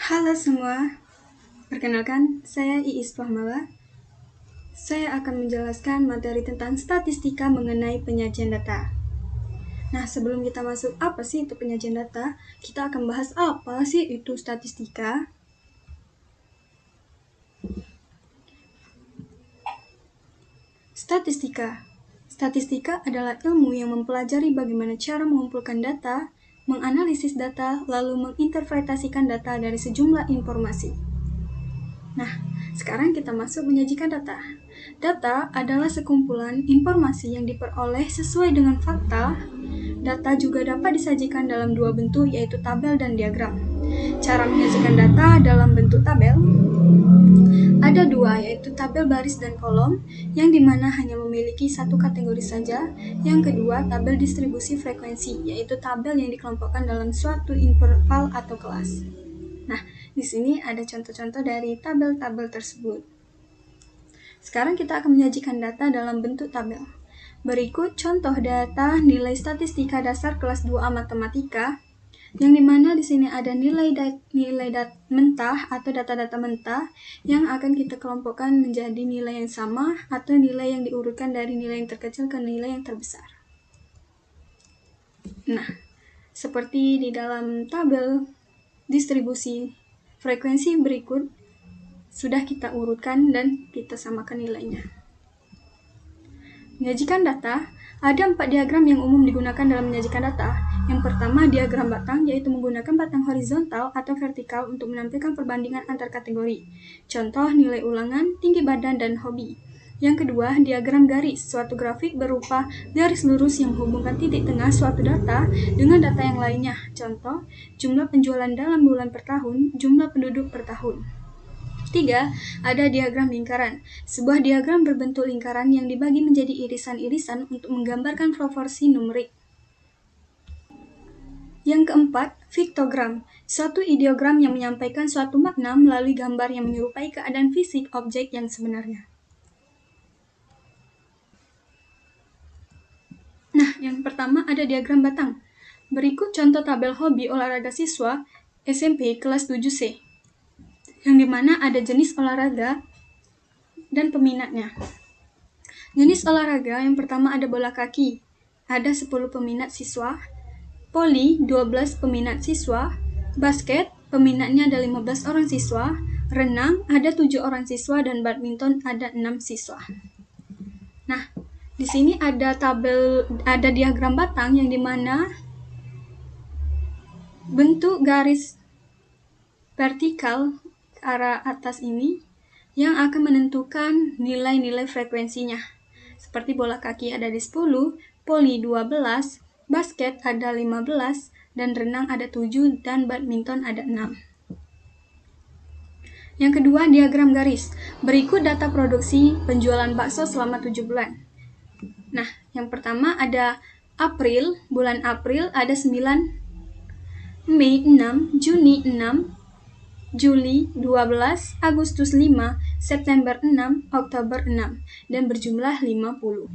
Halo semua, perkenalkan saya Iis Fahmala. Saya akan menjelaskan materi tentang statistika mengenai penyajian data. Nah, sebelum kita masuk apa sih itu penyajian data, kita akan bahas apa sih itu statistika. Statistika adalah ilmu yang mempelajari bagaimana cara mengumpulkan data, menganalisis data, lalu menginterpretasikan data dari sejumlah informasi. Nah, sekarang kita masuk menyajikan data. Data adalah sekumpulan informasi yang diperoleh sesuai dengan fakta. Data juga dapat disajikan dalam dua bentuk, yaitu tabel dan diagram. Cara menyajikan data dalam bentuk tabel ada dua, yaitu tabel baris dan kolom, yang dimana hanya memiliki satu kategori saja. Yang kedua, tabel distribusi frekuensi, yaitu tabel yang dikelompokkan dalam suatu interval atau kelas. Nah, di sini ada contoh-contoh dari tabel-tabel tersebut. Sekarang kita akan menyajikan data dalam bentuk tabel. Berikut contoh data nilai statistika dasar kelas 2A Matematika, yang dimana di sini ada nilai mentah atau data-data mentah yang akan kita kelompokkan menjadi nilai yang sama atau nilai yang diurutkan dari nilai yang terkecil ke nilai yang terbesar. Nah, seperti di dalam tabel distribusi frekuensi berikut, sudah kita urutkan dan kita samakan nilainya. Menyajikan data, ada 4 diagram yang umum digunakan dalam menyajikan data. Yang pertama, diagram batang, yaitu menggunakan batang horizontal atau vertikal untuk menampilkan perbandingan antar kategori. Contoh, nilai ulangan, tinggi badan, dan hobi. Yang kedua, diagram garis, suatu grafik berupa garis lurus yang menghubungkan titik tengah suatu data dengan data yang lainnya. Contoh, jumlah penjualan dalam bulan per tahun, jumlah penduduk per tahun. Tiga, ada diagram lingkaran. Sebuah diagram berbentuk lingkaran yang dibagi menjadi irisan-irisan untuk menggambarkan proporsi numerik. Yang keempat, piktogram. Suatu ideogram yang menyampaikan suatu makna melalui gambar yang menyerupai keadaan fisik objek yang sebenarnya. Nah, yang pertama ada diagram batang. Berikut contoh tabel hobi olahraga siswa SMP kelas 7C, yang dimana ada jenis olahraga dan peminatnya. Jenis olahraga yang pertama ada bola kaki, ada 10 peminat siswa, voli 12 peminat siswa, basket peminatnya ada 15 orang siswa, renang ada 7 orang siswa, dan badminton ada 6 siswa. Nah, di sini ada diagram batang yang dimana bentuk garis vertikal ke arah atas ini yang akan menentukan nilai-nilai frekuensinya. Seperti bola kaki ada di 10, voli 12, basket ada 15, dan renang ada 7, dan badminton ada 6. Yang kedua, diagram garis. Berikut data produksi penjualan bakso selama 7 bulan. Nah, yang pertama ada April, bulan April ada 9, Mei 6, Juni 6, Juli 12, Agustus 5, September 6, Oktober 6, dan berjumlah 50.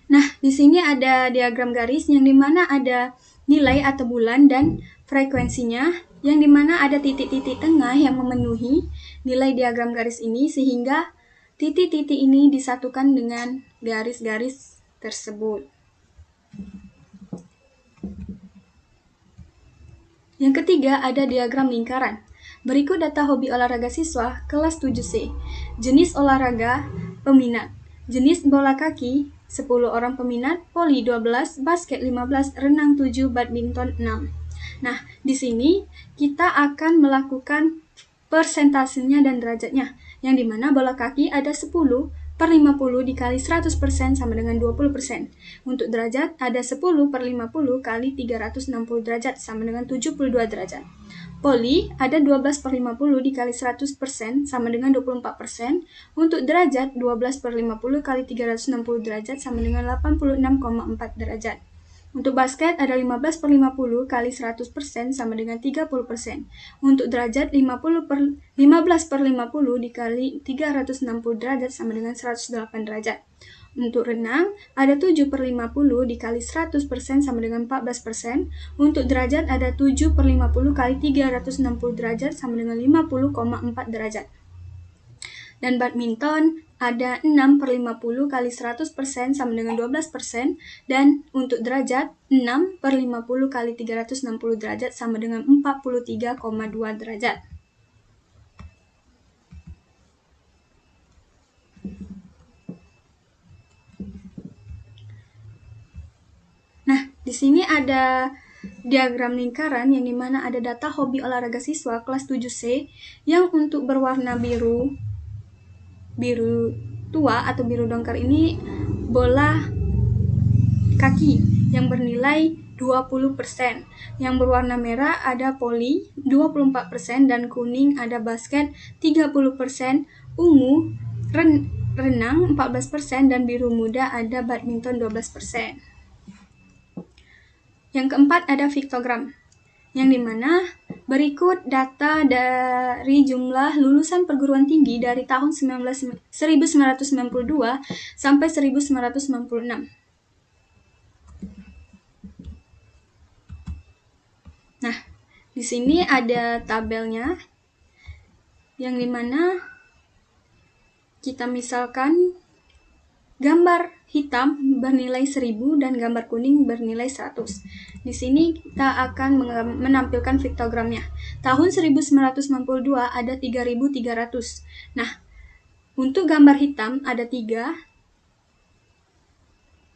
Nah, di sini ada diagram garis yang dimana ada nilai atau bulan dan frekuensinya, yang dimana ada titik-titik tengah yang memenuhi nilai diagram garis ini, sehingga titik-titik ini disatukan dengan garis-garis tersebut. Yang ketiga ada diagram lingkaran. Berikut data hobi olahraga siswa kelas 7C. Jenis olahraga, peminat. Jenis bola kaki, 10 orang peminat, voli 12, basket 15, renang 7, badminton 6. Nah, di sini kita akan melakukan persentasenya dan derajatnya, yang dimana bola kaki ada 10/50 dikali 100% sama dengan 20%. Untuk derajat ada 10/50 kali 360 derajat sama dengan 72 derajat. Voli ada 12/50 dikali 100% sama dengan 24%. Untuk derajat 12/50 kali 360 derajat sama dengan 86,4 derajat. Untuk basket ada 15/50 kali 100% sama dengan 30%. Untuk derajat 15/50 dikali 360 derajat sama dengan 108 derajat. Untuk renang, ada 7/50 dikali 100% sama dengan 14%. Untuk derajat, ada 7/50 kali 360 derajat sama dengan 50,4 derajat. Dan badminton, ada 6/50 kali 100% sama dengan 12%. Dan untuk derajat, 6/50 kali 360 derajat sama dengan 43,2 derajat. Di sini ada diagram lingkaran yang dimana ada data hobi olahraga siswa kelas 7C yang untuk berwarna biru tua atau biru dongker ini bola kaki yang bernilai 20%. Yang berwarna merah ada voli 24% dan kuning ada basket 30%, ungu renang 14% dan biru muda ada badminton 12%. Yang keempat ada piktogram, yang dimana berikut data dari jumlah lulusan perguruan tinggi dari tahun 1992 sampai 1996. Nah, di sini ada tabelnya, yang dimana kita misalkan gambar hitam bernilai 1000 dan gambar kuning bernilai 100. Di sini kita akan menampilkan piktogramnya. Tahun 1992 ada 3300. Nah, untuk gambar hitam ada 3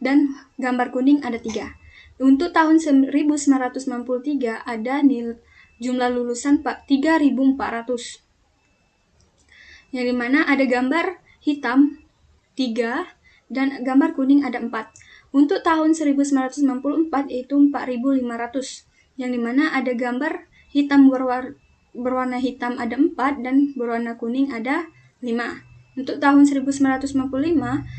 dan gambar kuning ada 3. Untuk tahun 1993 ada jumlah lulusan 3400. Yang dimana ada gambar hitam 3 dan gambar kuning ada 4. Untuk tahun 1994 yaitu 4500, yang dimana ada gambar hitam berwarna hitam ada 4 dan berwarna kuning ada 5. Untuk tahun 1995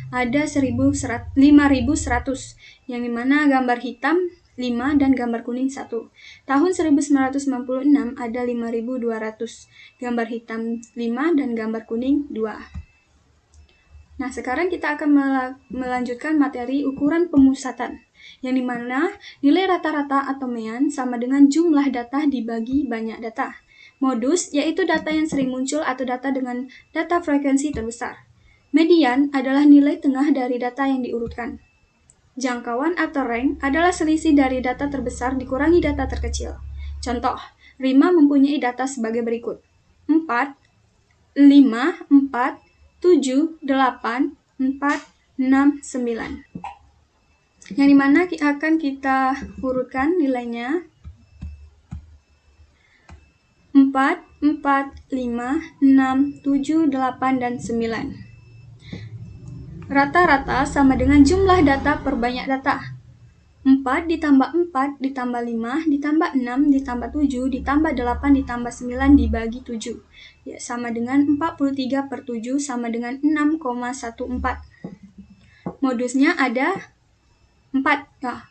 ada 5100, yang dimana gambar hitam 5 dan gambar kuning 1. Tahun 1996 ada 5200, gambar hitam 5 dan gambar kuning 2. Nah, sekarang kita akan melanjutkan materi ukuran pemusatan, yang dimana nilai rata-rata atau mean sama dengan jumlah data dibagi banyak data. Modus yaitu data yang sering muncul atau data dengan data frekuensi terbesar. Median adalah nilai tengah dari data yang diurutkan. Jangkauan atau rank adalah selisih dari data terbesar dikurangi data terkecil. Contoh, Rima mempunyai data sebagai berikut: 4, 5, 4, 7, 8, 4, 6, 9. Yang dimana akan kita urutkan nilainya 4, 4, 5, 6, 7, 8, dan 9. Rata-rata sama dengan jumlah data per banyak data. 4 ditambah 4 ditambah 5 ditambah 6 ditambah 7 ditambah 8 ditambah 9 dibagi 7. Ya, sama dengan 43/7 sama dengan 6,14. Modusnya ada 4. Nah,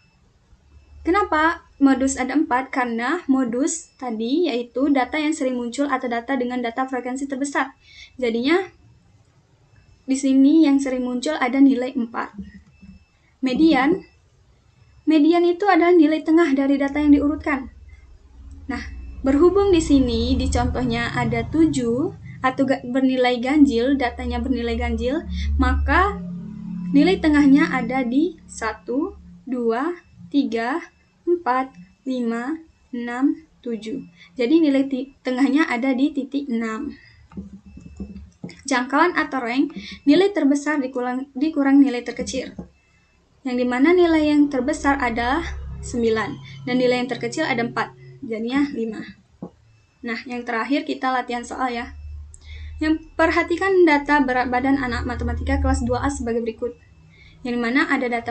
kenapa modus ada 4? Karena modus tadi yaitu data yang sering muncul atau data dengan data frekuensi terbesar. Jadinya di sini yang sering muncul ada nilai 4. Median itu adalah nilai tengah dari data yang diurutkan. Nah, berhubung di sini di contohnya ada 7 atau bernilai ganjil, datanya bernilai ganjil, maka nilai tengahnya ada di 1, 2, 3, 4, 5, 6, 7. Jadi nilai tengahnya ada di titik 6. Jangkauan atau rank, nilai terbesar dikurang nilai terkecil. Yang dimana nilai yang terbesar adalah 9 dan nilai yang terkecil ada 4. Jadinya 5. Nah, yang terakhir kita latihan soal ya. Yang perhatikan data berat badan anak matematika kelas 2A sebagai berikut. Yang mana ada data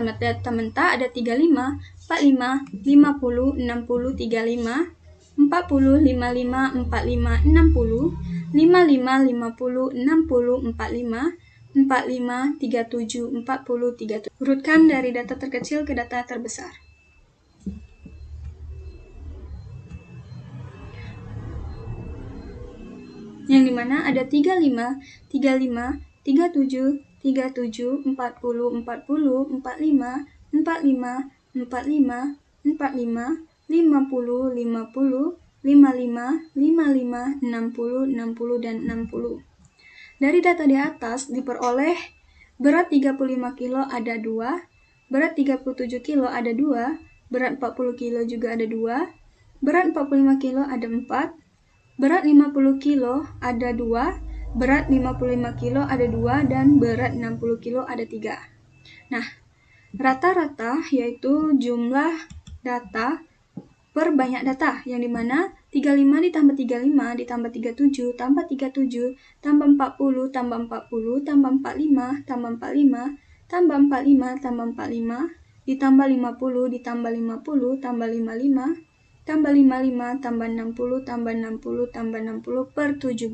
mentah ada 35, 45, 50, 60, 35, 40, 55, 45, 60, 55, 50, 60, 45, 45, 37, 40, 37. Urutkan dari data terkecil ke data terbesar. Yang dimana ada 35, 35, 37, 37, 40, 40, 45, 45, 45, 45, 50, 50, 55, 55, 60, 60, dan 60. Dari data di atas diperoleh berat 35 kilo ada 2, berat 37 kilo ada 2, berat 40 kilo juga ada 2, berat 45 kilo ada 4, berat 50 kilo ada 2, berat 55 kilo ada 2, dan berat 60 kilo ada 3. Nah, rata-rata yaitu jumlah data per banyak data, yang dimana 35 ditambah 35 ditambah 37 tambah 37 tambah 40 tambah 40 tambah 45 tambah 45 tambah 45 tambah 45 ditambah 50 ditambah 50 tambah 55 tambah 55 tambah 60 tambah 60 tambah 60 per 17,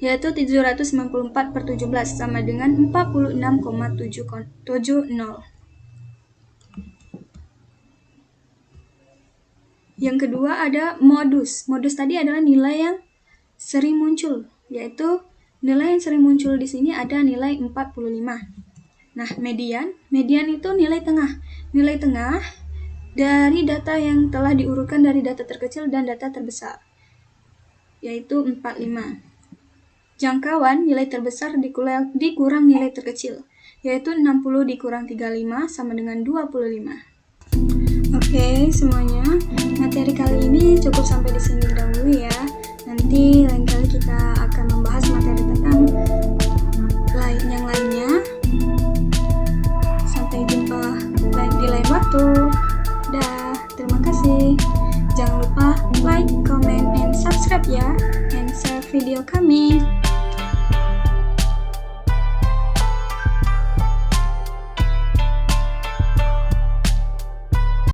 yaitu 794 per 17 sama dengan 46,770. Yang kedua ada modus. Modus tadi adalah nilai yang sering muncul, yaitu nilai yang sering muncul di sini ada nilai 45. Nah, median itu nilai tengah. Nilai tengah dari data yang telah diurutkan dari data terkecil dan data terbesar, yaitu 45. Jangkauan nilai terbesar dikurang nilai terkecil, yaitu 60 dikurang 35 sama dengan 25. Oke, semuanya, materi kali ini cukup sampai di sini dahulu ya. Nanti lain kali kita akan membahas materi tentang yang lainnya. Sampai jumpa di lain waktu. Dah, terima kasih. Jangan lupa like, comment, and subscribe ya, and share video kami.